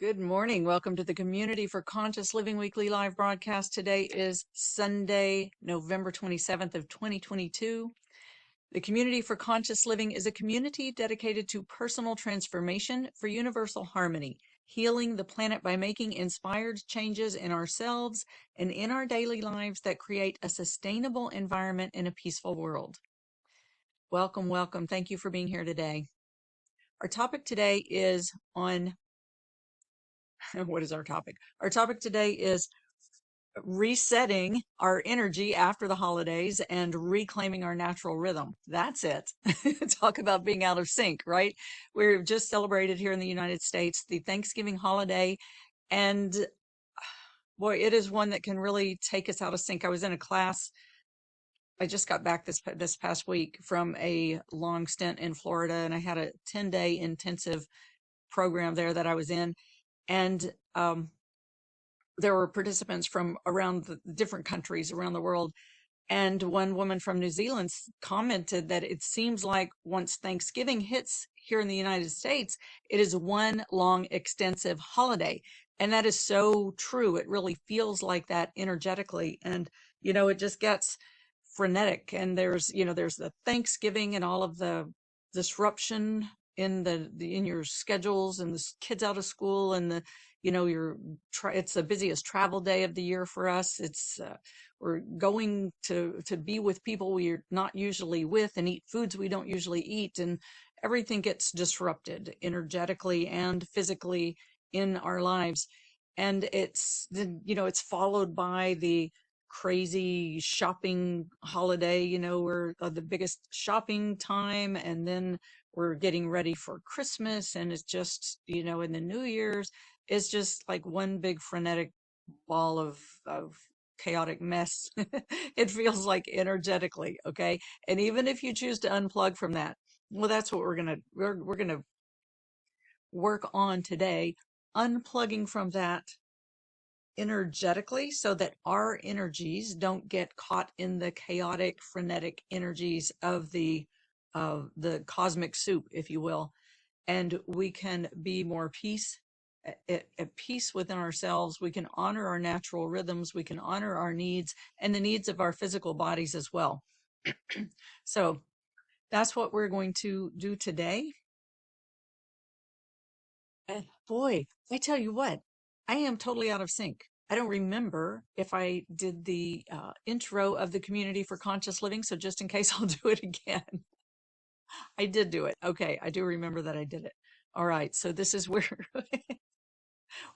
Good morning. Welcome to the Community for Conscious Living Weekly Live broadcast. Today is Sunday, November 27th of 2022. The Community for Conscious Living is a community dedicated to personal transformation for universal harmony, healing the planet by making inspired changes in ourselves and in our daily lives that create a sustainable environment in a peaceful world. Welcome, welcome. Thank you for being here today. Our topic today is on what is our topic? Our topic today is resetting our energy after the holidays and reclaiming our natural rhythm. That's it. Talk about being out of sync, right? We've just celebrated here in the United States the Thanksgiving holiday, and boy, it is one that can really take us out of sync. I was in a class. I just got back this past week from a long stint in Florida, and I had a 10-day intensive program there that I was in. And there were participants from around the different countries around the world. And one woman from New Zealand commented that it seems like once Thanksgiving hits here in the United States, it is one long, extensive holiday. And that is so true. It really feels like that energetically. And, it just gets frenetic. And there's the Thanksgiving and all of the disruption in in your schedules and the kids out of school and it's the busiest travel day of the year for us. We're going to be with people we're not usually with and eat foods we don't usually eat, and everything gets disrupted energetically and physically in our lives. And it's followed by the crazy shopping holiday, we're the biggest shopping time, and then we're getting ready for Christmas, and it's just, in the New Year's, it's just like one big frenetic ball of chaotic mess. It feels like energetically, okay? And even if you choose to unplug from that, well, that's what we're gonna work on today, unplugging from that energetically so that our energies don't get caught in the chaotic, frenetic energies of the cosmic soup, if you will, and we can be more at peace within ourselves. We can honor our natural rhythms. We can honor our needs and the needs of our physical bodies as well. So that's what we're going to do today. And boy, I tell you what, I am totally out of sync. I don't remember if I did the intro of the Community for Conscious Living. So just in case, I'll do it again. I did do it. Okay. I do remember that I did it. All right. So this is where,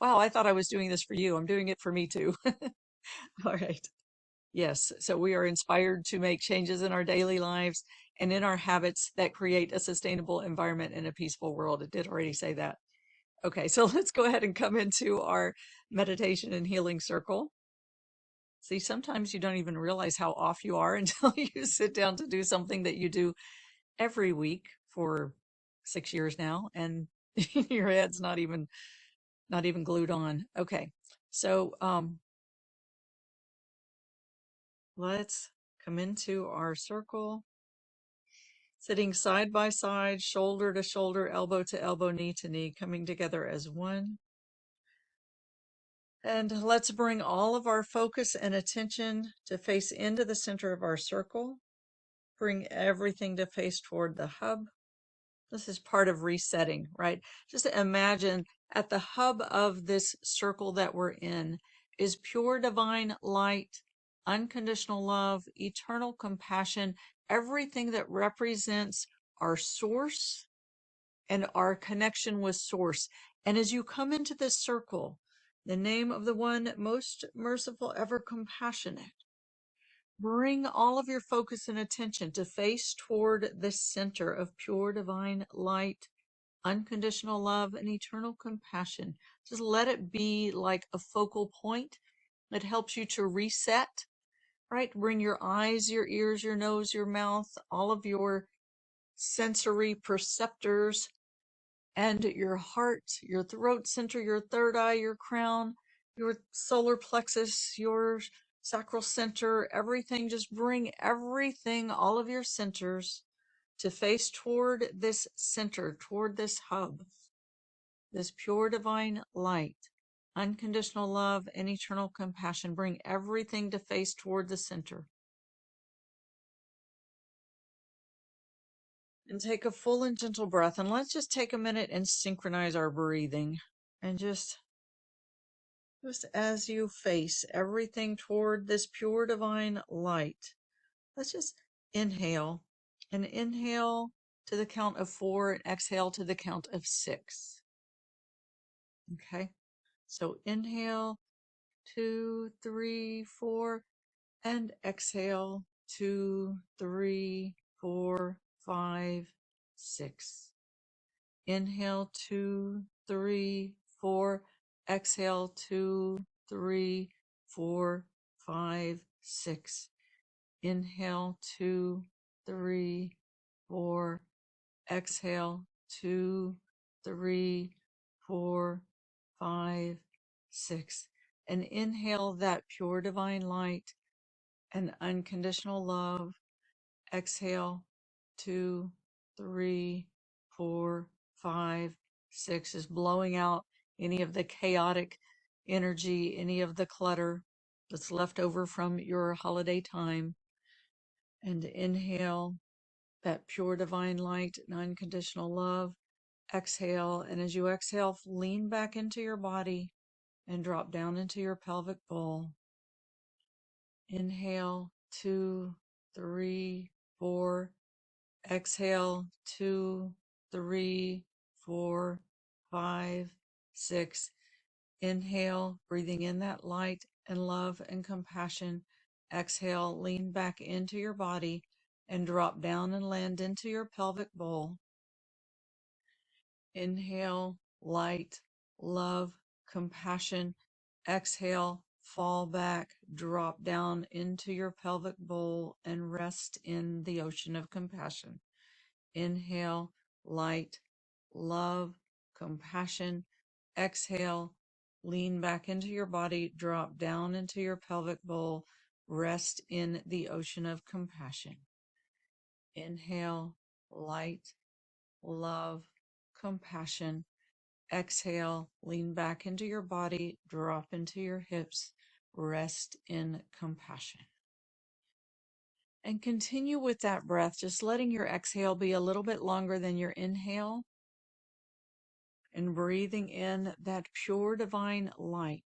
wow, I thought I was doing this for you. I'm doing it for me too. All right. Yes. So we are inspired to make changes in our daily lives and in our habits that create a sustainable environment in a peaceful world. It did already say that. Okay. So let's go ahead and come into our meditation and healing circle. See, sometimes you don't even realize how off you are until you sit down to do something that you do every week for 6 years now, and your head's not even glued on. Okay. So let's come into our circle, sitting side by side, shoulder to shoulder, elbow to elbow, knee to knee, coming together as one. And let's bring all of our focus and attention to face into the center of our circle. Bring everything to face toward the hub. This is part of resetting, right? Just imagine at the hub of this circle that we're in is pure divine light, unconditional love, eternal compassion, everything that represents our source and our connection with source. And as you come into this circle, the name of the one most merciful, ever compassionate, bring all of your focus and attention to face toward the center of pure divine light, unconditional love, and eternal compassion. Just let it be like a focal point that helps you to reset, right? Bring your eyes, your ears, your nose, your mouth, all of your sensory perceptors, and your heart, your throat center, your third eye, your crown, your solar plexus, your sacral center, everything. Just bring everything, all of your centers, to face toward this center, toward this hub. this pure divine light, unconditional love, and eternal compassion. Bring everything to face toward the center. And take a full and gentle breath. And let's just take a minute and synchronize our breathing. And just as you face everything toward this pure divine light, let's just inhale. And inhale to the count of 4 and exhale to the count of 6. Okay. So inhale, 2, 3, 4, and exhale, 2, 3, 4, 5, 6. Inhale, 2, 3, 4. Exhale, 2, 3, 4, 5, 6. Inhale, 2, 3, 4. Exhale, 2, 3, 4, 5, 6. And inhale that pure divine light and unconditional love. Exhale, 2, 3, 4, 5, 6 is blowing out any of the chaotic energy, any of the clutter that's left over from your holiday time. And inhale that pure divine light and unconditional love. Exhale, and as you exhale, lean back into your body and drop down into your pelvic bowl. Inhale, 2, 3, 4. Exhale, 2, 3, 4, 5, 6. Inhale, breathing in that light and love and compassion. Exhale, lean back into your body and drop down and land into your pelvic bowl. Inhale, light, love, compassion. Exhale, fall back, drop down into your pelvic bowl and rest in the ocean of compassion. Inhale, light, love, compassion. Exhale, lean back into your body, drop down into your pelvic bowl, rest in the ocean of compassion. Inhale, light, love, compassion. Exhale, lean back into your body, drop into your hips, rest in compassion. And continue with that breath, just letting your exhale be a little bit longer than your inhale, and breathing in that pure divine light,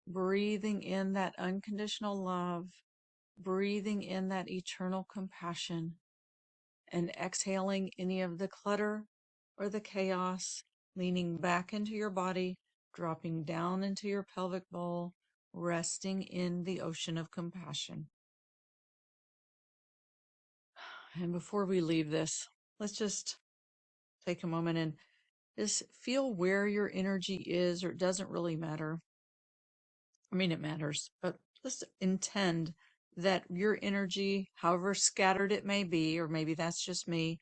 breathing in that unconditional love, breathing in that eternal compassion, and exhaling any of the clutter or the chaos, leaning back into your body, dropping down into your pelvic bowl, resting in the ocean of compassion. And before we leave this, let's just take a moment and just feel where your energy is, or it doesn't really matter. I mean, it matters, but let's intend that your energy, however scattered it may be, or maybe that's just me,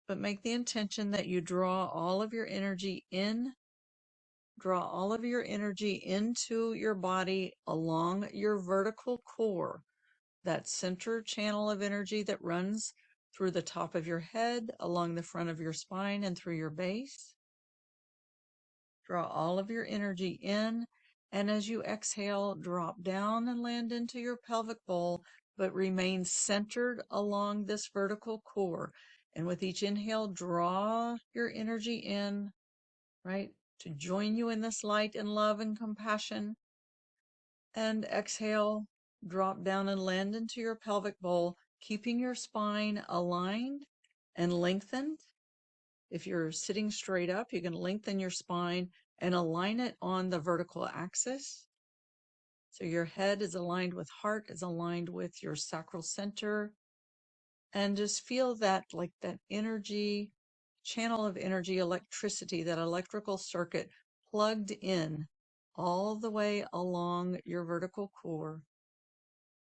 but make the intention that you draw all of your energy in, draw all of your energy into your body along your vertical core, that center channel of energy that runs through the top of your head, along the front of your spine, and through your base. Draw all of your energy in, and as you exhale, drop down and land into your pelvic bowl, but remain centered along this vertical core. And with each inhale, draw your energy in, right, to join you in this light and love and compassion. And exhale, drop down and land into your pelvic bowl, keeping your spine aligned and lengthened. If you're sitting straight up, you can lengthen your spine and align it on the vertical axis. So your head is aligned with heart, is aligned with your sacral center. And just feel that, like that energy, channel of energy, electricity, that electrical circuit plugged in all the way along your vertical core.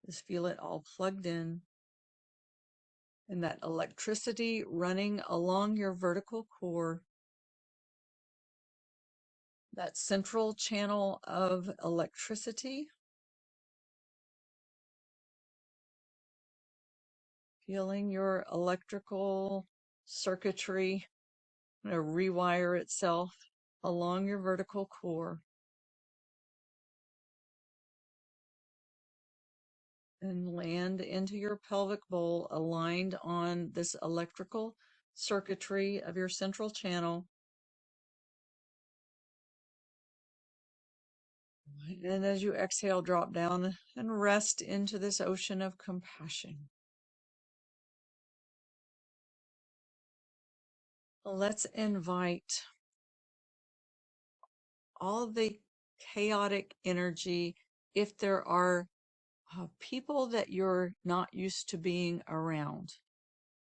Just feel it all plugged in. And that electricity running along your vertical core, that central channel of electricity. Feeling your electrical circuitry going to rewire itself along your vertical core and land into your pelvic bowl, aligned on this electrical circuitry of your central channel. And as you exhale, drop down and rest into this ocean of compassion. Let's invite all the chaotic energy, if there are people that you're not used to being around.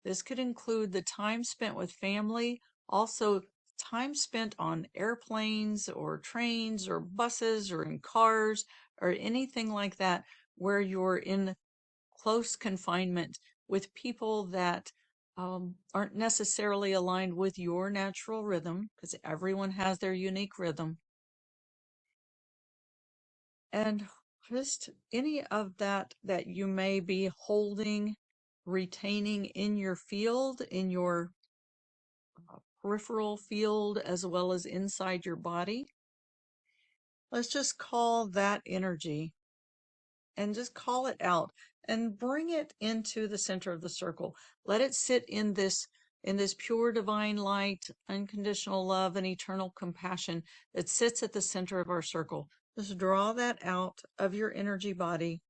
This could include the time spent with family, also time spent on airplanes or trains or buses or in cars or anything like that, where you're in close confinement with people that aren't necessarily aligned with your natural rhythm, because everyone has their unique rhythm. And just any of that you may be holding, retaining in your field, in your peripheral field, as well as inside your body. Let's just call that energy and just call it out and bring it into the center of the circle. Let it sit in this pure divine light, unconditional love, and eternal compassion that sits at the center of our circle. Just draw that out of your energy body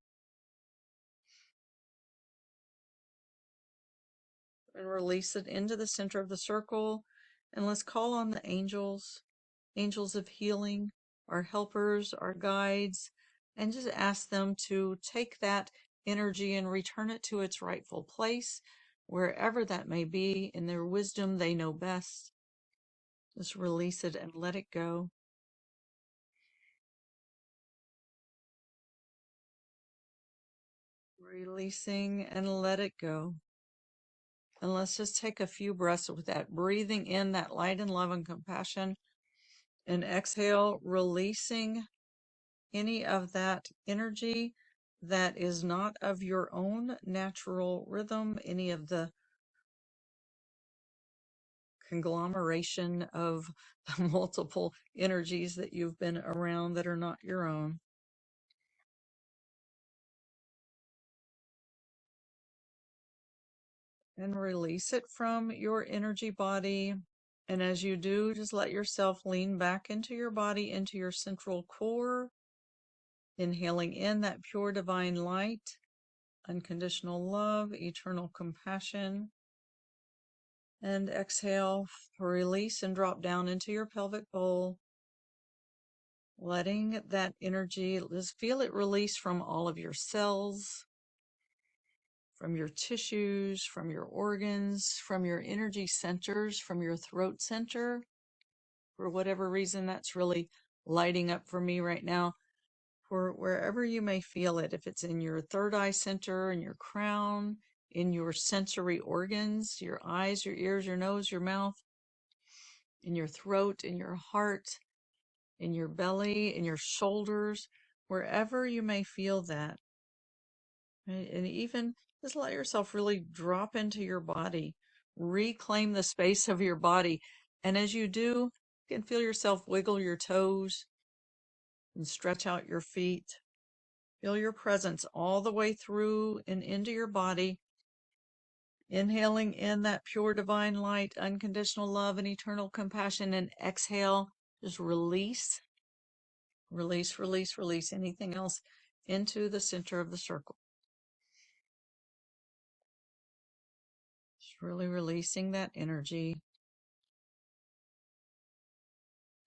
and release it into the center of the circle. And let's call on the angels, angels of healing, our helpers, our guides, and just ask them to take that energy and return it to its rightful place, wherever that may be. In their wisdom, they know best. Just release it and let it go. Releasing and let it go. And let's just take a few breaths with that, breathing in that light and love and compassion, and exhale, releasing any of that energy that is not of your own natural rhythm, any of the conglomeration of multiple energies that you've been around that are not your own. And release it from your energy body. And as you do, just let yourself lean back into your body, into your central core, inhaling in that pure divine light, unconditional love, eternal compassion. And exhale, release and drop down into your pelvic bowl, letting that energy, just feel it release from all of your cells, from your tissues, from your organs, from your energy centers, from your throat center. For whatever reason, that's really lighting up for me right now. For wherever you may feel it, if it's in your third eye center, in your crown, in your sensory organs, your eyes, your ears, your nose, your mouth, in your throat, in your heart, in your belly, in your shoulders, wherever you may feel that. Right? And even just let yourself really drop into your body, reclaim the space of your body. And as you do, you can feel yourself wiggle your toes and stretch out your feet. Feel your presence all the way through and into your body. Inhaling in that pure divine light, unconditional love, and eternal compassion. And exhale, just release, release, release, release anything else into the center of the circle. Just really releasing that energy.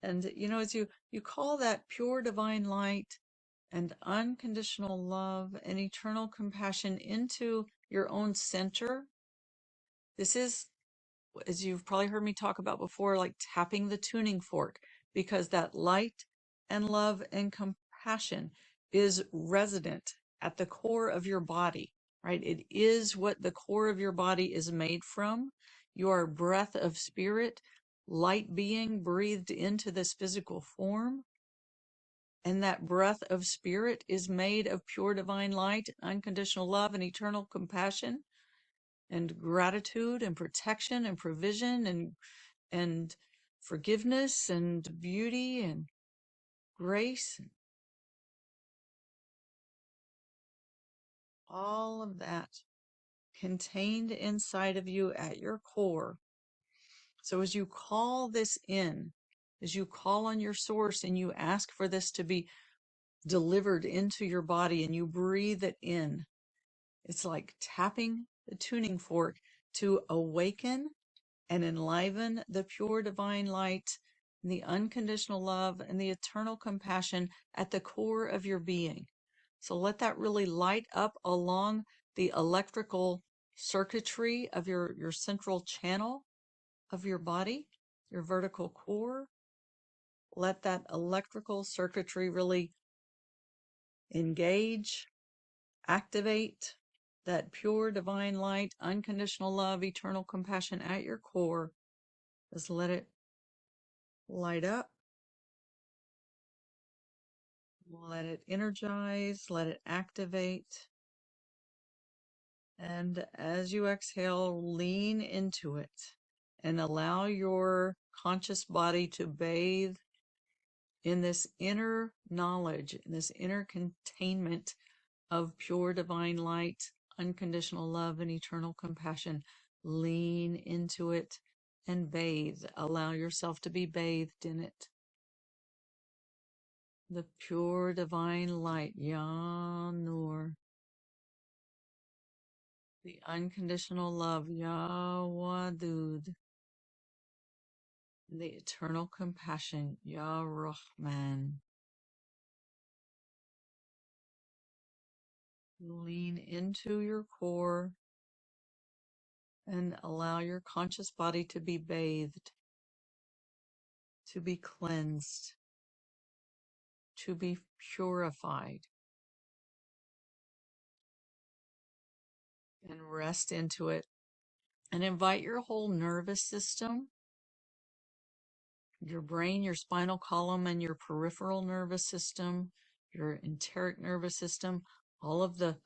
And, as you call that pure divine light and unconditional love and eternal compassion into your own center, this is, as you've probably heard me talk about before, like tapping the tuning fork, because that light and love and compassion is resident at the core of your body, right? It is what the core of your body is made from. Your breath of spirit, light being breathed into this physical form. And that breath of spirit is made of pure divine light, unconditional love, and eternal compassion, and gratitude, and protection, and provision, and forgiveness and beauty and grace, and all of that contained inside of you at your core. So as you call this in, as you call on your source and you ask for this to be delivered into your body and you breathe it in, it's like tapping the tuning fork to awaken and enliven the pure divine light, the unconditional love, and the eternal compassion at the core of your being. So let that really light up along the electrical circuitry of your central channel of your body, your vertical core. Let that electrical circuitry really engage, activate that pure divine light, unconditional love, eternal compassion at your core. Just let it light up, let it energize, let it activate. And as you exhale, lean into it and allow your conscious body to bathe in this inner knowledge, in this inner containment of pure divine light, unconditional love, and eternal compassion. Lean into it and bathe. Allow yourself to be bathed in it. The pure divine light, Ya Nur. The unconditional love, Ya Wadud. The eternal compassion, Ya Rahman. Lean into your core and allow your conscious body to be bathed, to be cleansed, to be purified, and rest into it. And invite your whole nervous system, your brain, your spinal column, and your peripheral nervous system, your enteric nervous system, all of the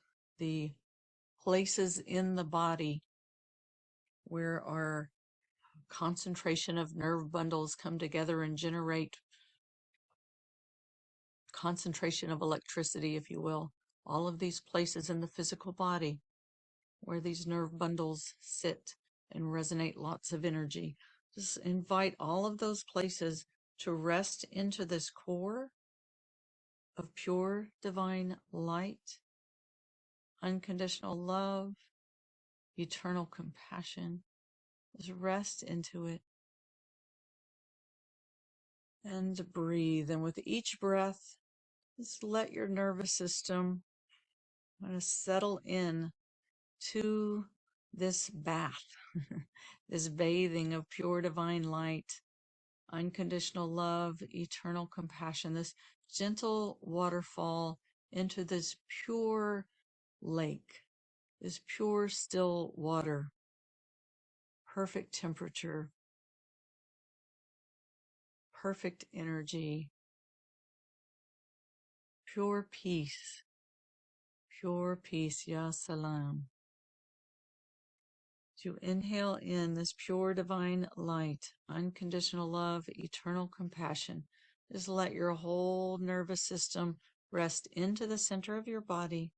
places in the body where our concentration of nerve bundles come together and generate concentration of electricity, if you will. All of these places in the physical body where these nerve bundles sit and resonate lots of energy. Just invite all of those places to rest into this core of pure divine light, unconditional love, eternal compassion. Just rest into it and breathe. And with each breath, just let your nervous system kind of settle in to this bath, this bathing of pure divine light, unconditional love, eternal compassion, this gentle waterfall into this pure lake, this pure still water, perfect temperature, perfect energy, pure peace, Ya Salam. To inhale in this pure divine light, unconditional love, eternal compassion. Just let your whole nervous system rest into the center of your body.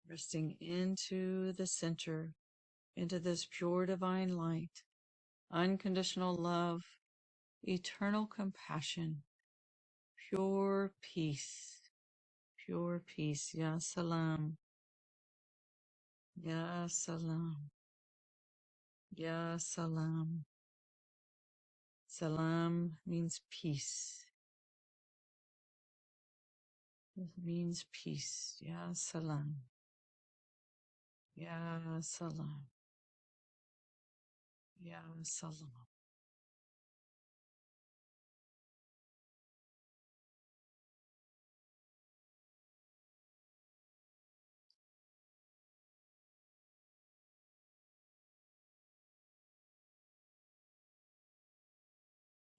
Resting into the center, into this pure divine light, unconditional love, eternal compassion, pure peace, Ya Salam, Ya Salam, Ya Salam. Salam means peace. It means peace. Ya Salam, Ya Salam, Ya Salam.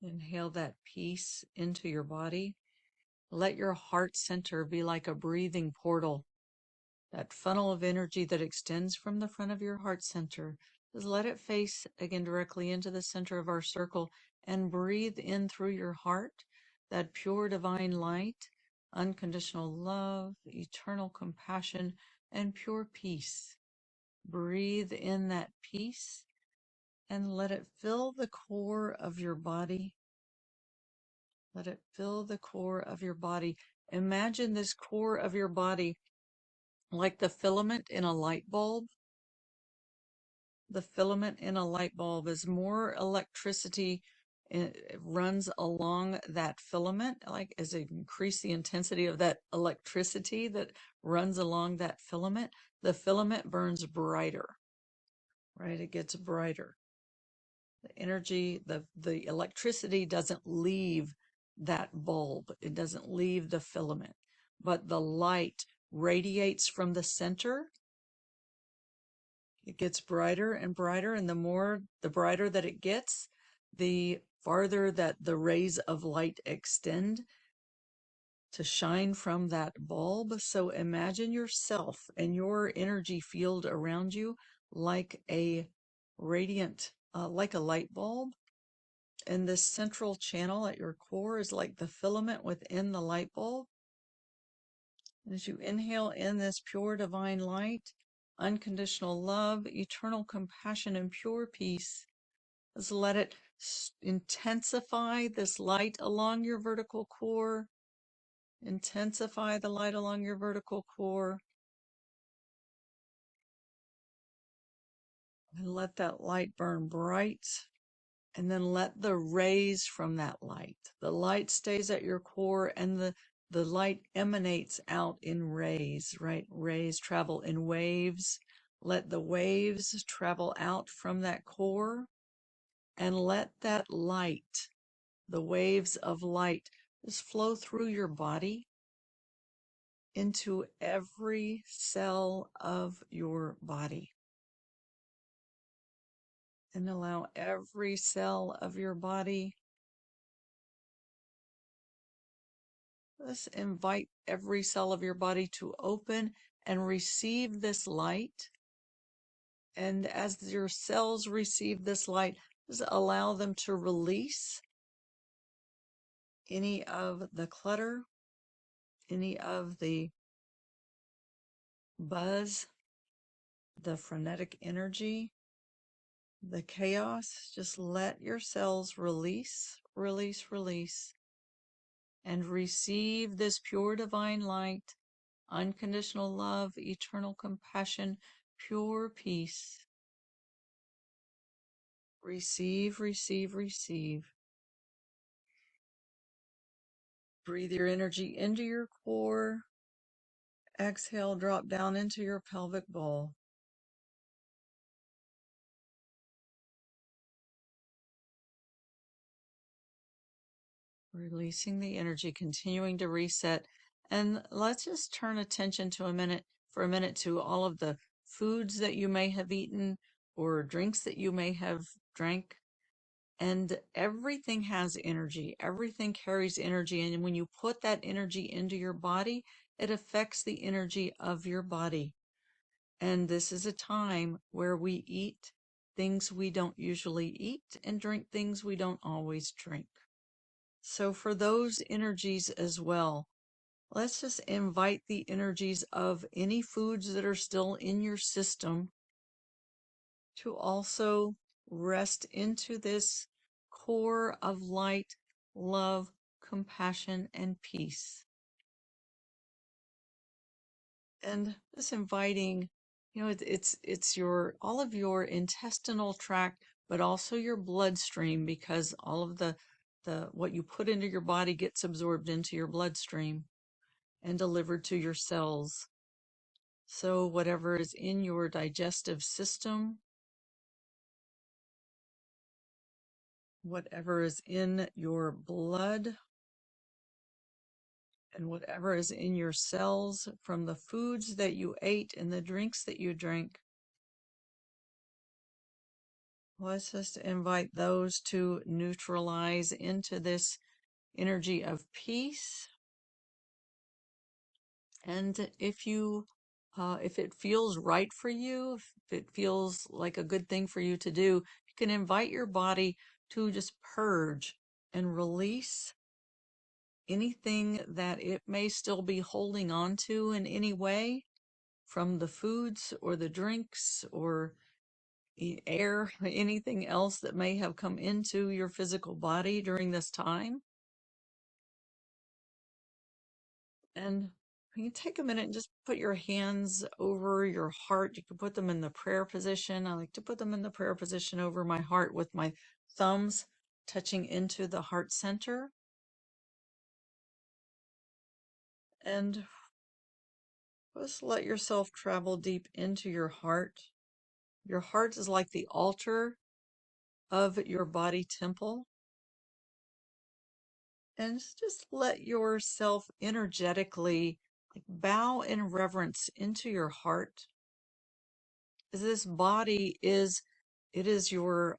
Inhale that peace into your body. Let your heart center be like a breathing portal that funnel of energy that extends from the front of your heart center. Just let it face again directly into the center of our circle and breathe in through your heart that pure divine light, unconditional love, eternal compassion, and pure peace. Breathe in that peace and let it fill the core of your body. Let it fill the core of your body. Imagine this core of your body like the filament in a light bulb. The filament in a light bulb is more electricity runs along that filament, like as it increase the intensity of that electricity that runs along that filament, the filament burns brighter, right? It gets brighter. The energy, the electricity doesn't leave that bulb. It doesn't leave the filament, but the light radiates from the center. It gets brighter and brighter, and the brighter that it gets, the farther that the rays of light extend to shine from that bulb. So imagine yourself and your energy field around you like a radiant, like a light bulb. And this central channel at your core is like the filament within the light bulb. As you inhale in this pure divine light, unconditional love, eternal compassion, and pure peace, just let it intensify this light along your vertical core. Intensify the light along your vertical core. And let that light burn bright. And then let the rays from that light, the light stays at your core and the light emanates out in rays, right? Rays travel in waves. Let the waves travel out from that core and let that light, the waves of light, just flow through your body into every cell of your body. And allow every cell of your body. Let's invite every cell of your body to open and receive this light. And as your cells receive this light, just allow them to release any of the clutter, any of the buzz, the frenetic energy, the chaos. Just let your cells release, release, release, and receive this pure divine light, unconditional love, eternal compassion, pure peace. Receive, receive, receive. Breathe your energy into your core. Exhale, drop down into your pelvic bowl. Releasing the energy, continuing to reset. And let's just turn attention to for a minute to all of the foods that you may have eaten or drinks that you may have drank. And everything has energy. Everything carries energy. And when you put that energy into your body, it affects the energy of your body. And this is a time where we eat things we don't usually eat and drink things we don't always drink. So for those energies as well, let's just invite the energies of any foods that are still in your system to also rest into this core of light, love, compassion, and peace. And just inviting, it's your all of your intestinal tract, but also your bloodstream, because all of the what you put into your body gets absorbed into your bloodstream and delivered to your cells. So whatever is in your digestive system, whatever is in your blood, and whatever is in your cells from the foods that you ate and the drinks that you drank, let's just invite those to neutralize into this energy of peace. And if you If it feels right for you, if it feels like a good thing for you to do, you can invite your body to just purge and release anything that it may still be holding on to in any way from the foods or the drinks or air, anything else that may have come into your physical body during this time. And you can take a minute and just put your hands over your heart. You can put them in the prayer position. I like to put them in the prayer position over my heart with my thumbs touching into the heart center. And just let yourself travel deep into your heart. Your heart is like the altar of your body temple. And just let yourself energetically bow in reverence into your heart. This body is, it is your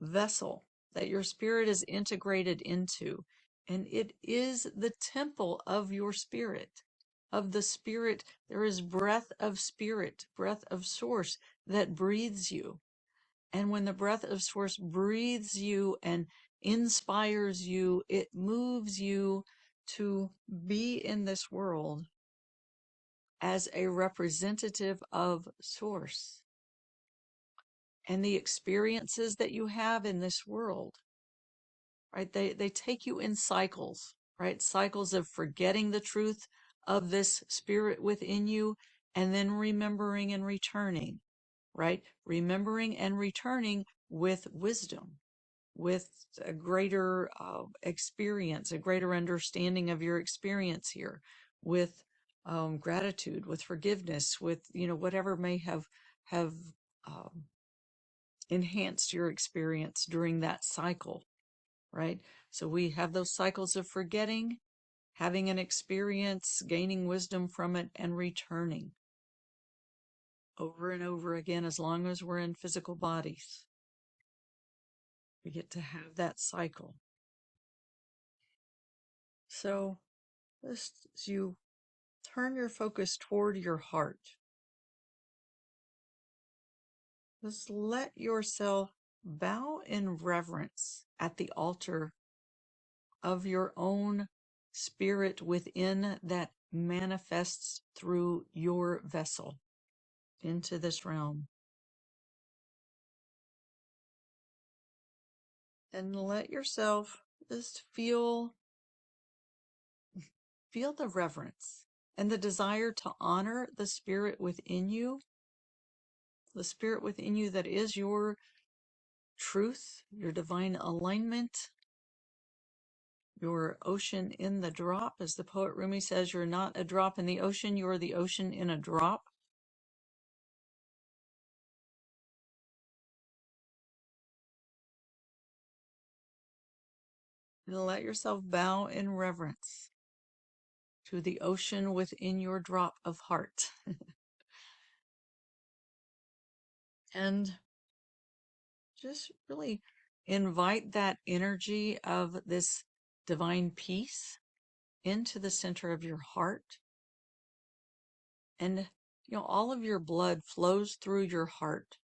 vessel that your spirit is integrated into, and it is the temple of your spirit. Of the spirit, there is breath of spirit, breath of source that breathes you. And when the breath of source breathes you and inspires you, it moves you to be in this world as a representative of source. And the experiences that you have in this world, right? They take you in cycles, right? Cycles of forgetting the truth of this spirit within you and then remembering and returning, right? Remembering and returning with wisdom, with a greater experience, a greater understanding of your experience here, with gratitude, with forgiveness, with, you know, whatever may have um, enhanced your experience during that cycle, right? So we have those cycles of forgetting, having an experience, gaining wisdom from it, and returning over and over again as long as we're in physical bodies. We get to have that cycle. So as you turn your focus toward your heart, just let yourself bow in reverence at the altar of your own spirit within that manifests through your vessel into this realm. And let yourself just feel the reverence and the desire to honor the spirit within you, the spirit within you that is your truth, your divine alignment, your ocean in the drop. As the poet Rumi says, you're not a drop in the ocean, you're the ocean in a drop. And let yourself bow in reverence to the ocean within your drop of heart. And just really invite that energy of this divine peace into the center of your heart. And, you know, all of your blood flows through your heart.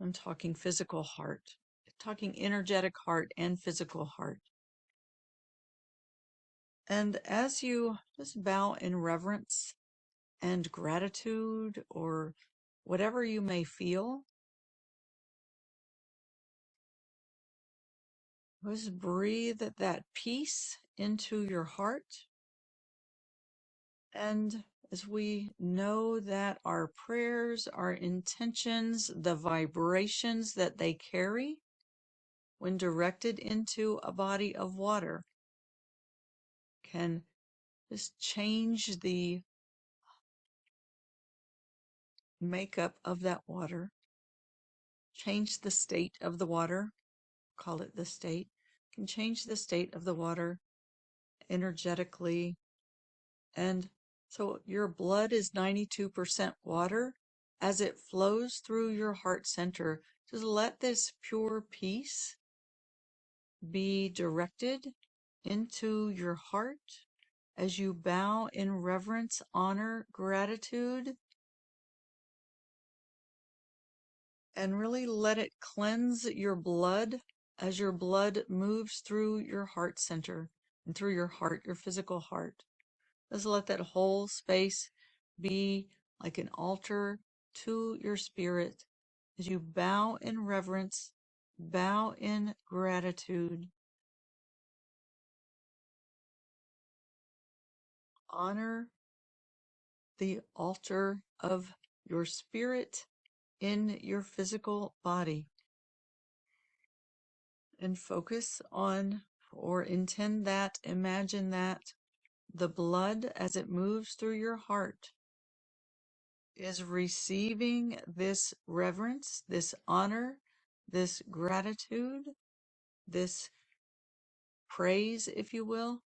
I'm talking physical heart, talking energetic heart and physical heart. And as you just bow in reverence and gratitude or whatever you may feel, just breathe that peace into your heart. And as we know that our prayers, our intentions, the vibrations that they carry when directed into a body of water can just change the makeup of that water, change the state of the water, call it the state, can change the state of the water energetically. And so your blood is 92% water. As it flows through your heart center, just let this pure peace be directed into your heart as you bow in reverence, honor, gratitude, and really let it cleanse your blood as your blood moves through your heart center and through your heart, your physical heart. Just let that whole space be like an altar to your spirit as you bow in reverence, bow in gratitude, honor the altar of your spirit in your physical body, and focus on or intend that, imagine that the blood as it moves through your heart is receiving this reverence, this honor, this gratitude, this praise, if you will,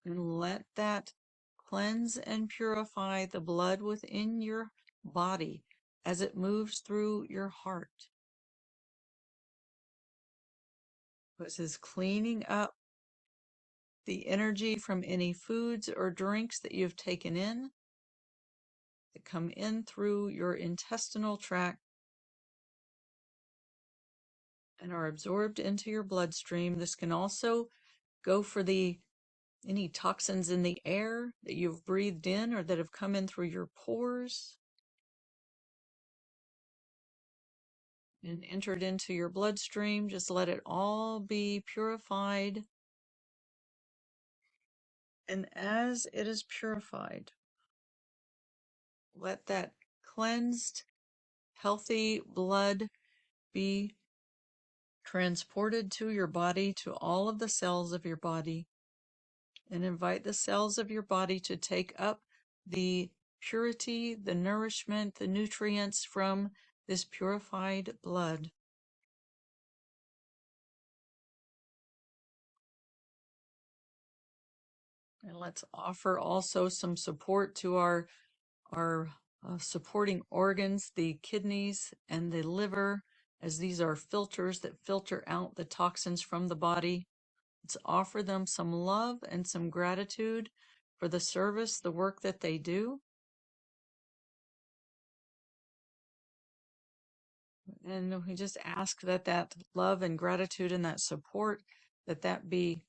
and let that cleanse and purify the blood within your body as it moves through your heart. This is cleaning up the energy from any foods or drinks that you've taken in that come in through your intestinal tract and are absorbed into your bloodstream. This can also go for any toxins in the air that you've breathed in or that have come in through your pores and entered into your bloodstream. Just let it all be purified. And as it is purified, let that cleansed, healthy blood be transported to your body, to all of the cells of your body, and invite the cells of your body to take up the purity, the nourishment, the nutrients from this purified blood. And let's offer also some support to our supporting organs, the kidneys and the liver, as these are filters that filter out the toxins from the body. Let's offer them some love and some gratitude for the service, the work that they do. And we just ask that that love and gratitude and that support, that be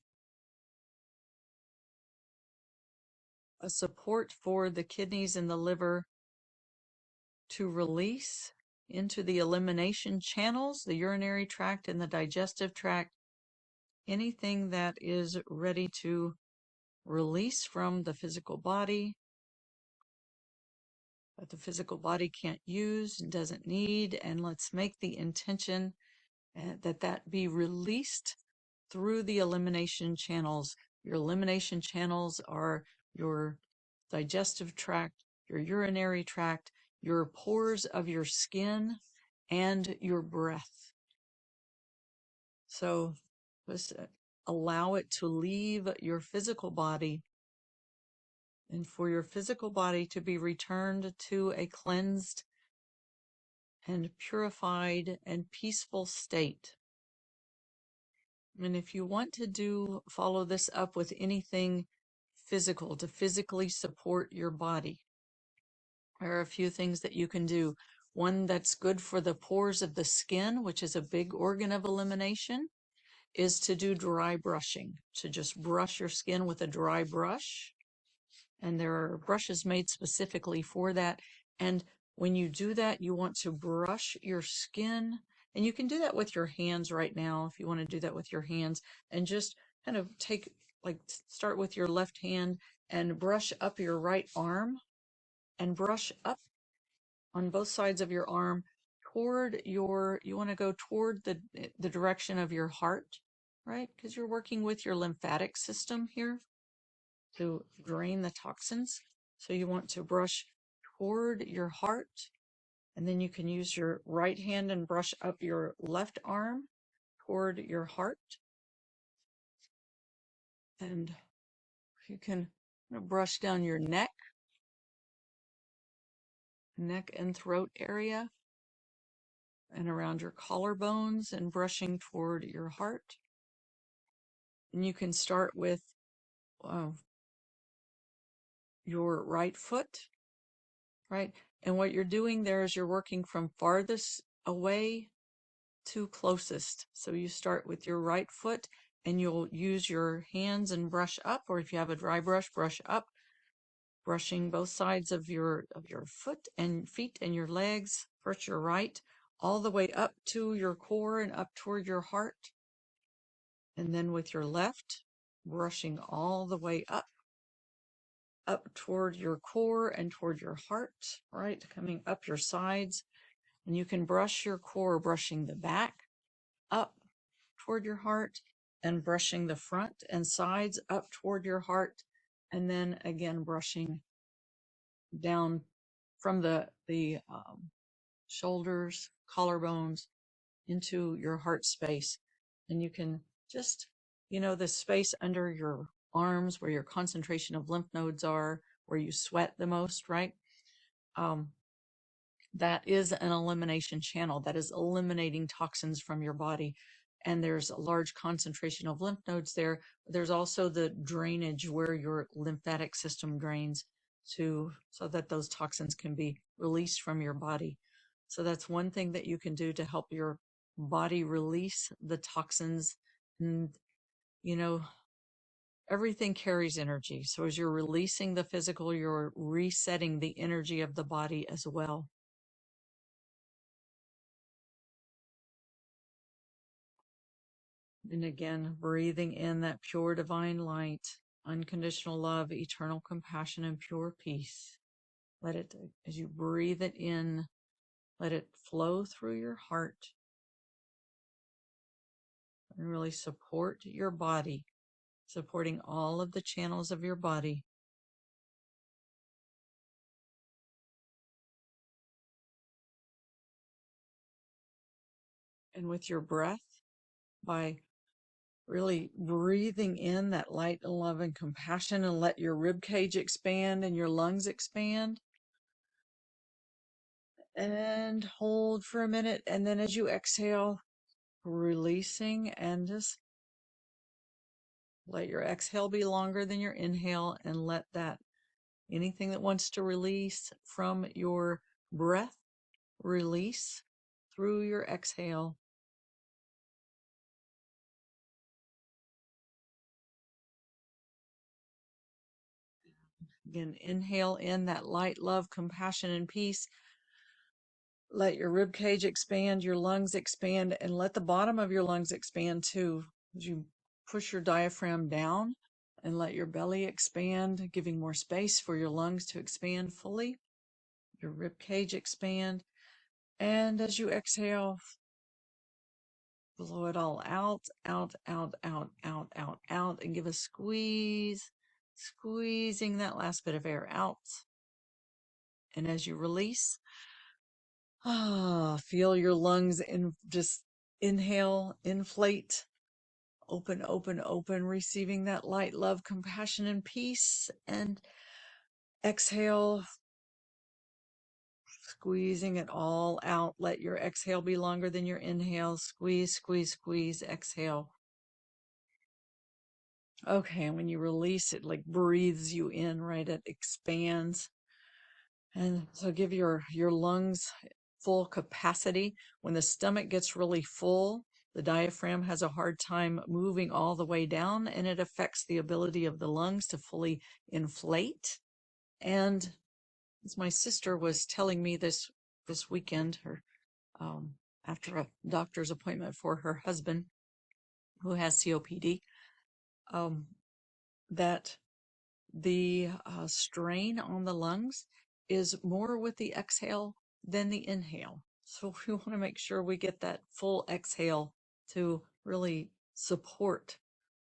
a support for the kidneys and the liver to release into the elimination channels, the urinary tract and the digestive tract, anything that is ready to release from the physical body that the physical body can't use and doesn't need. And let's make the intention that be released through the elimination channels. Your elimination channels are your digestive tract, your urinary tract, your pores of your skin, and your breath. So just allow it to leave your physical body, and for your physical body to be returned to a cleansed and purified and peaceful state. And if you want to follow this up with anything physical to physically support your body, there are a few things that you can do. One that's good for the pores of the skin, which is a big organ of elimination, is to do dry brushing, to just brush your skin with a dry brush. And there are brushes made specifically for that. And when you do that, you want to brush your skin. And you can do that with your hands right now if you want to do that with your hands. And just kind of start with your left hand and brush up your right arm and brush up on both sides of your arm toward you want to go toward the direction of your heart, right? Because you're working with your lymphatic system here to drain the toxins. So you want to brush toward your heart, and then you can use your right hand and brush up your left arm toward your heart. And you can brush down your neck and throat area and around your collarbones and brushing toward your heart. And you can start with your right foot, right? And what you're doing there is you're working from farthest away to closest. So you start with your right foot and you'll use your hands and brush up, or if you have a dry brush, brush up, brushing both sides of your foot and feet and your legs. First your right, all the way up to your core and up toward your heart. And then with your left, brushing all the way up toward your core and toward your heart, right? Coming up your sides. And you can brush your core, brushing the back up toward your heart and brushing the front and sides up toward your heart. And then again, brushing down from the shoulders, collarbones into your heart space. And you can just, the space under your arms where your concentration of lymph nodes are, where you sweat the most, right? That is an elimination channel that is eliminating toxins from your body. And there's a large concentration of lymph nodes there. There's also the drainage where your lymphatic system drains so that those toxins can be released from your body. So that's one thing that you can do to help your body release the toxins. And, everything carries energy. So as you're releasing the physical, you're resetting the energy of the body as well. And again, breathing in that pure divine light, unconditional love, eternal compassion, and pure peace. Let it, as you breathe it in, let it flow through your heart and really support your body, supporting all of the channels of your body. And with your breath, by really breathing in that light and love and compassion, and let your rib cage expand and your lungs expand. And hold for a minute. And then as you exhale, releasing, and just let your exhale be longer than your inhale, and let that anything that wants to release from your breath release through your exhale. Again, inhale in that light, love, compassion, and peace. Let your rib cage expand, your lungs expand, and let the bottom of your lungs expand too. As you push your diaphragm down and let your belly expand, giving more space for your lungs to expand fully. Your rib cage expand. And as you exhale, blow it all out, out, out, out, out, out, out, and give a squeeze, squeezing that last bit of air out. And as you release, feel your lungs just inhale, inflate, open, open, open, receiving that light, love, compassion, and peace. And exhale, squeezing it all out. Let your exhale be longer than your inhale. Squeeze, squeeze, squeeze, exhale. Okay, and when you release, it like breathes you in, right? It expands. And so give your lungs full capacity. When the stomach gets really full, the diaphragm has a hard time moving all the way down, and it affects the ability of the lungs to fully inflate. And as my sister was telling me this weekend, after a doctor's appointment for her husband who has COPD, that the strain on the lungs is more with the exhale than the inhale. So we want to make sure we get that full exhale to really support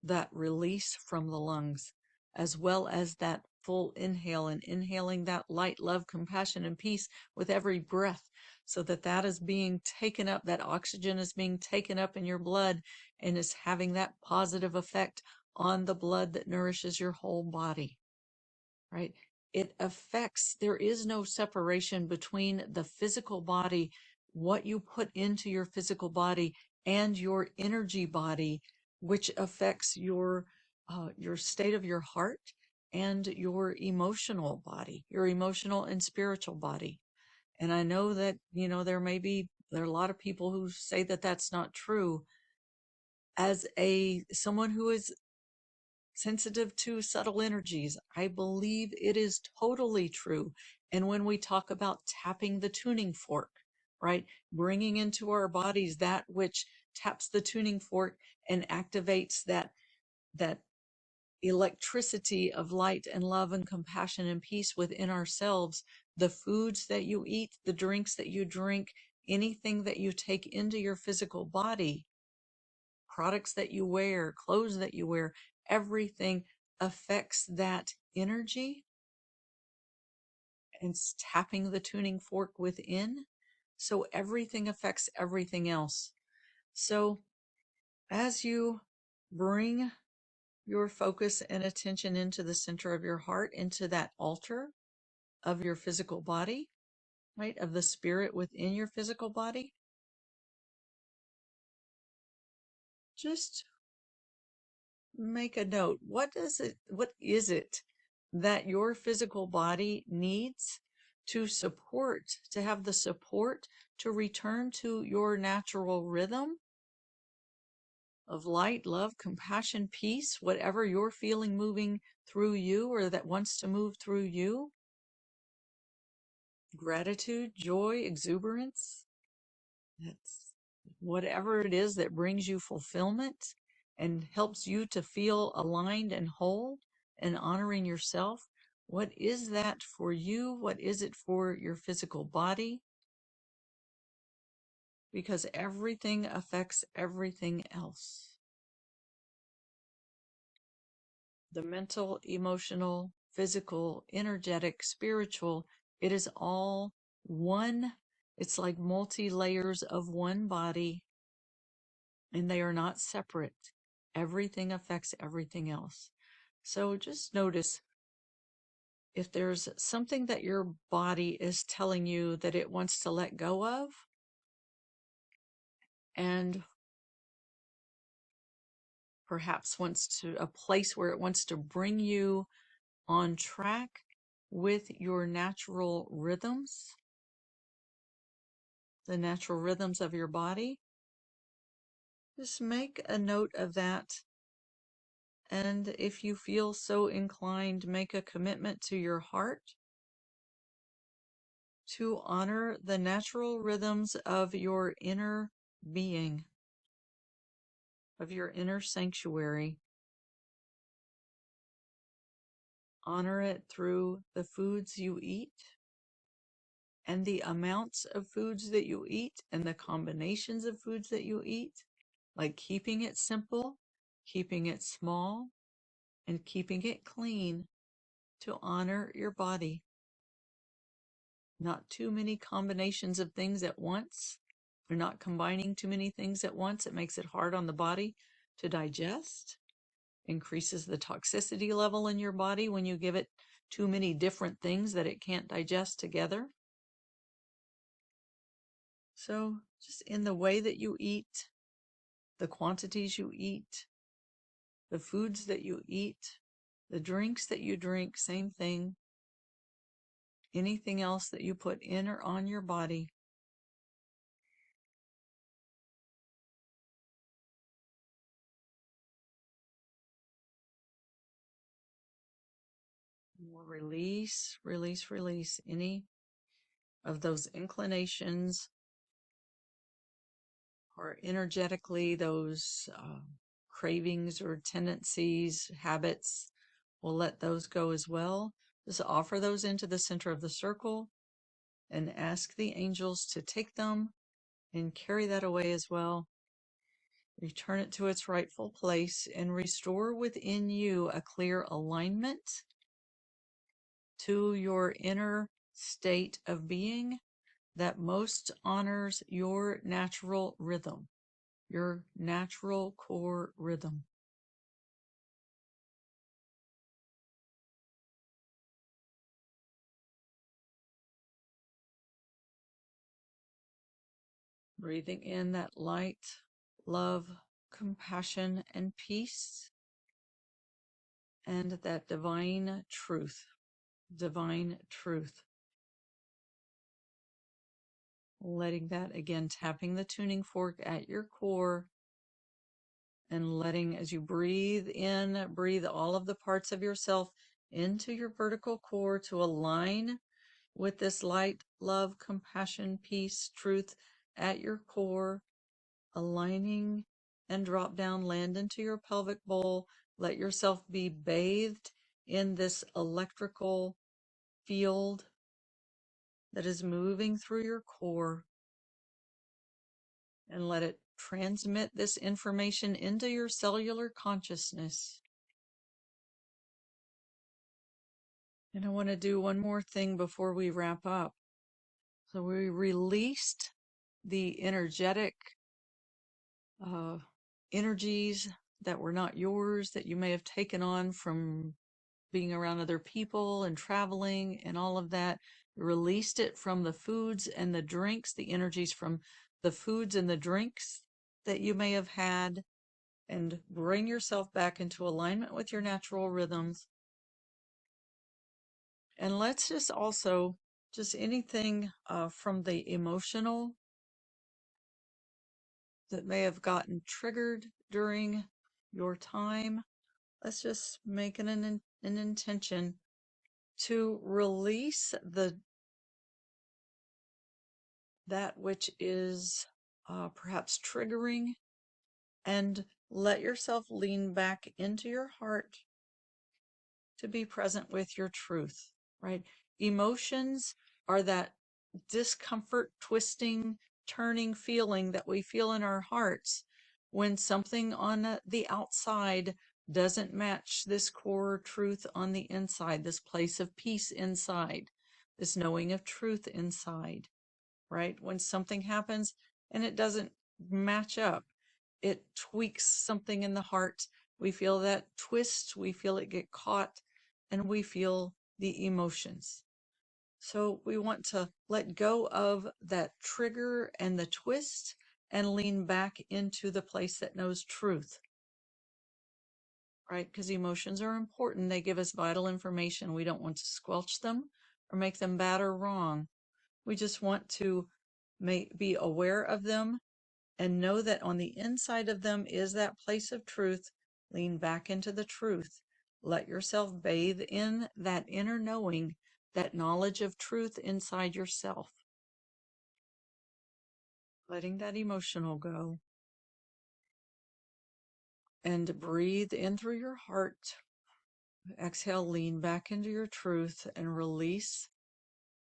that release from the lungs, as well as that full inhale, and inhaling that light, love, compassion, and peace with every breath, so that that is being taken up, that oxygen is being taken up in your blood and is having that positive effect on the blood that nourishes your whole body, right? It affects, there is no separation between the physical body, what you put into your physical body, and your energy body. which affects your state of your heart and your emotional body, your emotional and spiritual body. And I know that, there are a lot of people who say that that's not true. As someone who is sensitive to subtle energies, I believe it is totally true. And when we talk about tapping the tuning fork, right, bringing into our bodies that which taps the tuning fork and activates that electricity of light and love and compassion and peace within ourselves, the foods that you eat, the drinks that you drink, anything that you take into your physical body, products that you wear, clothes that you wear, everything affects that energy and tapping the tuning fork within. So everything affects everything else. So as you bring your focus and attention into the center of your heart, into that altar of your physical body, right? Of the spirit within your physical body, just make a note. What is it that your physical body needs to have the support to return to your natural rhythm of light, love, compassion, peace, whatever you're feeling moving through you or that wants to move through you, gratitude, joy, exuberance, that's whatever it is that brings you fulfillment and helps you to feel aligned and whole and honoring yourself. What is that for you? What is it for your physical body? Because everything affects everything else. The mental, emotional, physical, energetic, spiritual, it is all one. It's like multi layers of one body, and they are not separate. Everything affects everything else. So just notice if there's something that your body is telling you that it wants to let go of, and perhaps a place where it wants to bring you on track with your natural rhythms, the natural rhythms of your body. Just make a note of that. And if you feel so inclined, make a commitment to your heart to honor the natural rhythms of your inner being, of your inner sanctuary. Honor it through the foods you eat and the amounts of foods that you eat and the combinations of foods that you eat, like keeping it simple, keeping it small, and keeping it clean to honor your body. Not too many combinations of things at once. You're not combining too many things at once. It makes it hard on the body to digest, increases the toxicity level in your body when you give it too many different things that it can't digest together. So just in the way that you eat, the quantities you eat, the foods that you eat, the drinks that you drink, same thing. Anything else that you put in or on your body. Release, release, release any of those inclinations or energetically those cravings or tendencies, habits. We'll let those go as well. Just offer those into the center of the circle and ask the angels to take them and carry that away as well. Return it to its rightful place and restore within you a clear alignment to your inner state of being that most honors your natural rhythm, your natural core rhythm. Breathing in that light, love, compassion, and peace, and that divine truth. Divine truth. Letting that again, tapping the tuning fork at your core and letting, as you breathe in, breathe all of the parts of yourself into your vertical core to align with this light, love, compassion, peace, truth at your core, aligning, and drop down, land into your pelvic bowl. Let yourself be bathed in this electrical field that is moving through your core, and let it transmit this information into your cellular consciousness. And I want to do one more thing before we wrap up. So we released the energetic energies that were not yours, that you may have taken on from being around other people and traveling and all of that. Released it from the foods and the drinks, the energies from the foods and the drinks that you may have had, and bring yourself back into alignment with your natural rhythms. And let's just also, just anything from the emotional that may have gotten triggered during your time, let's just make an intention to release that which is perhaps triggering, and let yourself lean back into your heart to be present with your truth, right? Emotions are that discomfort, twisting, turning feeling that we feel in our hearts when something on the outside doesn't match this core truth on the inside, this place of peace inside, this knowing of truth inside, right? When something happens and it doesn't match up, it tweaks something in the heart. We feel that twist, we feel it get caught, and we feel the emotions. So we want to let go of that trigger and the twist and lean back into the place that knows truth, right? Because emotions are important. They give us vital information. We don't want to squelch them or make them bad or wrong. We just want to be aware of them and know that on the inside of them is that place of truth. Lean back into the truth. Let yourself bathe in that inner knowing, that knowledge of truth inside yourself. Letting that emotional go. And breathe in through your heart. Exhale, lean back into your truth and release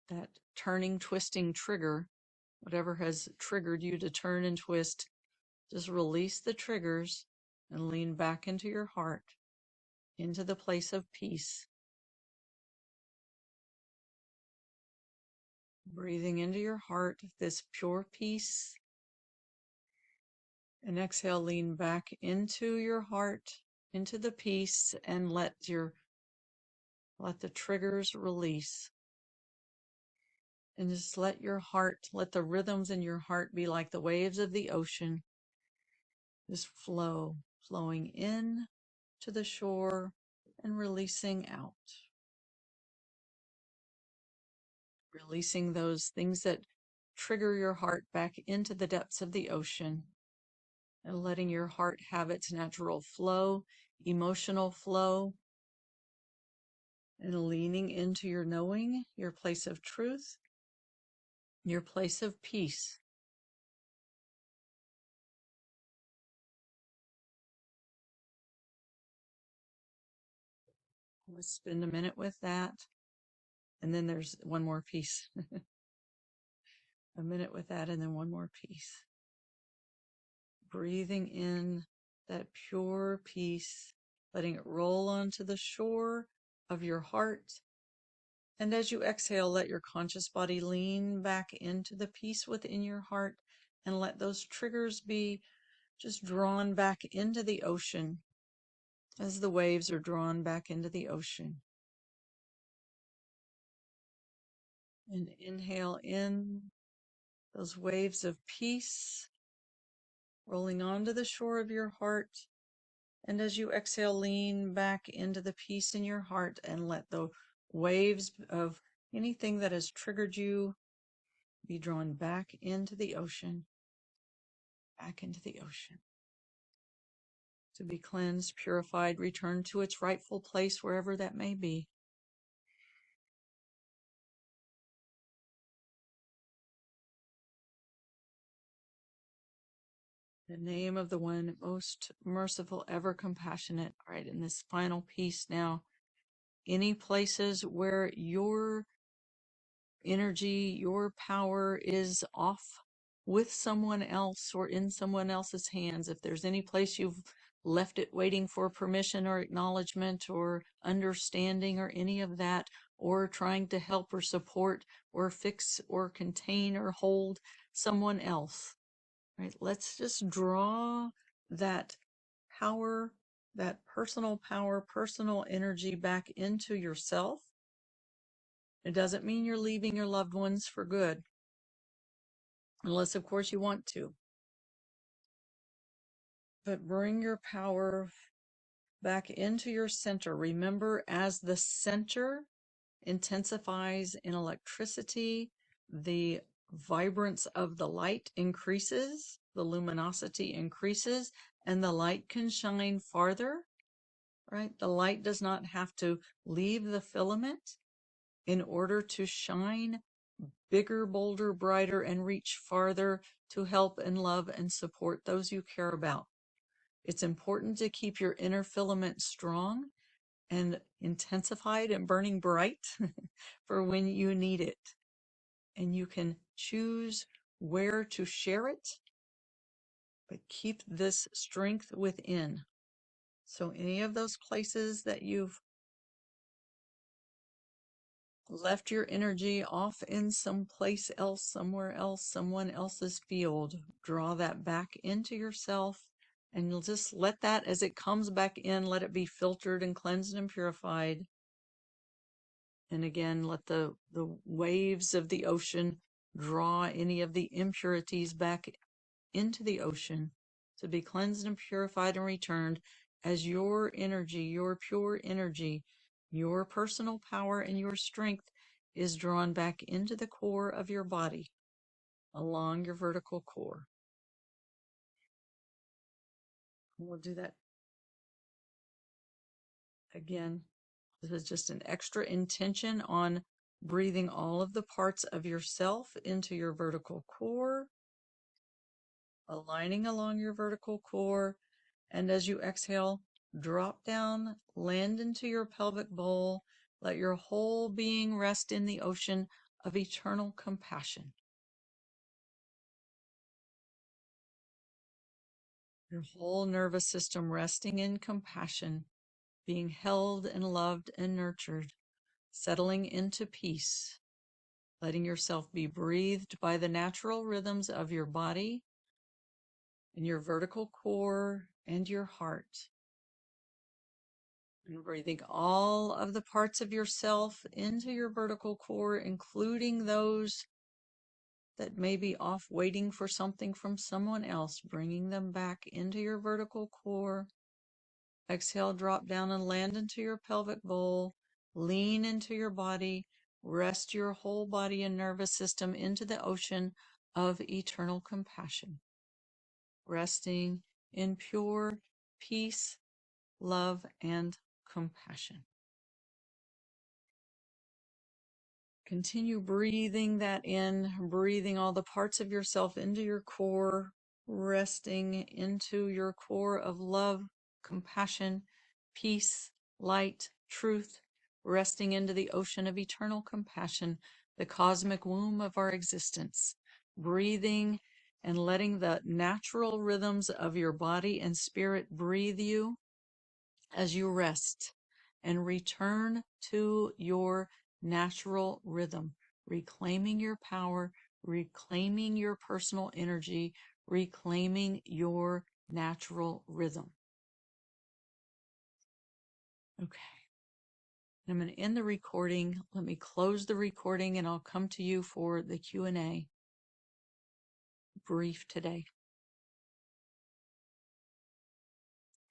that turning, twisting trigger. Whatever has triggered you to turn and twist, just release the triggers and lean back into your heart, into the place of peace. Breathing into your heart, this pure peace. And exhale, lean back into your heart, into the peace, and let the triggers release. And just let your heart, let the rhythms in your heart be like the waves of the ocean. Just flowing in to the shore and releasing out. Releasing those things that trigger your heart back into the depths of the ocean, and letting your heart have its natural flow, emotional flow, and leaning into your knowing, your place of truth, your place of peace. Let's spend a minute with that. And then there's one more piece. A minute with that, and then one more piece. Breathing in that pure peace, letting it roll onto the shore of your heart. And as you exhale, let your conscious body lean back into the peace within your heart, and let those triggers be just drawn back into the ocean as the waves are drawn back into the ocean. And inhale in those waves of peace, rolling onto the shore of your heart. And as you exhale, lean back into the peace in your heart and let the waves of anything that has triggered you be drawn back into the ocean, back into the ocean, to be cleansed, purified, returned to its rightful place, wherever that may be. In the name of the one most merciful, ever compassionate. All right, in this final piece now, any places where your energy, your power is off with someone else or in someone else's hands, if there's any place you've left it waiting for permission or acknowledgement or understanding or any of that, or trying to help or support or fix or contain or hold someone else, right? Let's just draw that power, that personal power, personal energy back into yourself. It doesn't mean you're leaving your loved ones for good, unless, of course, you want to. But bring your power back into your center. Remember, as the center intensifies in electricity, the vibrance of the light increases, the luminosity increases, and the light can shine farther, right? The light does not have to leave the filament in order to shine bigger, bolder, brighter, and reach farther to help and love and support those you care about. It's important to keep your inner filament strong and intensified and burning bright for when you need it. And you can choose where to share it, but keep this strength within. So any of those places that you've left your energy off in some place else, somewhere else, someone else's field, draw that back into yourself, and you'll just let that, as it comes back in, let it be filtered and cleansed and purified. And again, let the waves of the ocean draw any of the impurities back into the ocean to be cleansed and purified and returned as your energy, your pure energy, your personal power and your strength is drawn back into the core of your body, along your vertical core. We'll do that again. This is just an extra intention on breathing all of the parts of yourself into your vertical core, aligning along your vertical core, and as you exhale, drop down, land into your pelvic bowl, let your whole being rest in the ocean of eternal compassion. Your whole nervous system resting in compassion, being held and loved and nurtured, settling into peace, letting yourself be breathed by the natural rhythms of your body and your vertical core and your heart. And breathing all of the parts of yourself into your vertical core, including those that may be off waiting for something from someone else, bringing them back into your vertical core. Exhale, drop down and land into your pelvic bowl. Lean into your body. Rest your whole body and nervous system into the ocean of eternal compassion. Resting in pure peace, love, and compassion. Continue breathing that in, breathing all the parts of yourself into your core, resting into your core of love, compassion, peace, light, truth, resting into the ocean of eternal compassion, the cosmic womb of our existence. Breathing and letting the natural rhythms of your body and spirit breathe you as you rest and return to your natural rhythm, reclaiming your power, reclaiming your personal energy, reclaiming your natural rhythm. Okay. I'm going to end the recording. Let me close the recording and I'll come to you for the Q&A. Brief today.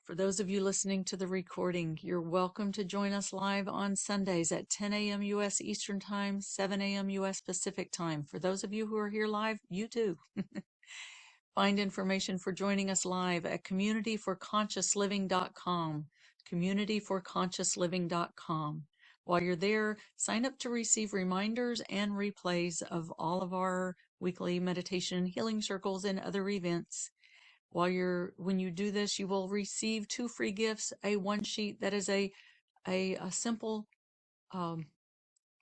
For those of you listening to the recording, you're welcome to join us live on Sundays at 10 a.m. U.S. Eastern Time, 7 a.m. U.S. Pacific Time. For those of you who are here live, you too. Find information for joining us live at communityforconsciousliving.com, communityforconsciousliving.com. While you're there, sign up to receive reminders and replays of all of our weekly meditation and healing circles and other events. When you do this, you will receive 2 free gifts, a one sheet that is a simple um,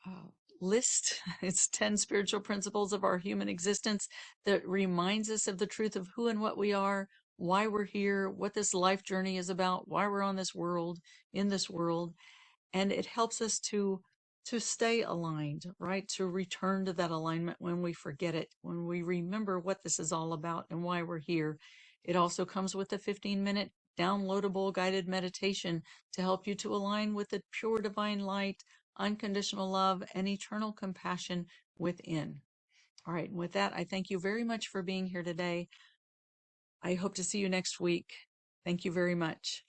uh, list. It's 10 spiritual principles of our human existence that reminds us of the truth of who and what we are, why we're here, what this life journey is about, why we're on this world, in this world. And it helps us to stay aligned, right? To return to that alignment when we forget it, when we remember what this is all about and why we're here. It also comes with a 15-minute downloadable guided meditation to help you to align with the pure divine light, unconditional love, and eternal compassion within. All right, and with that, I thank you very much for being here today. I hope to see you next week. Thank you very much.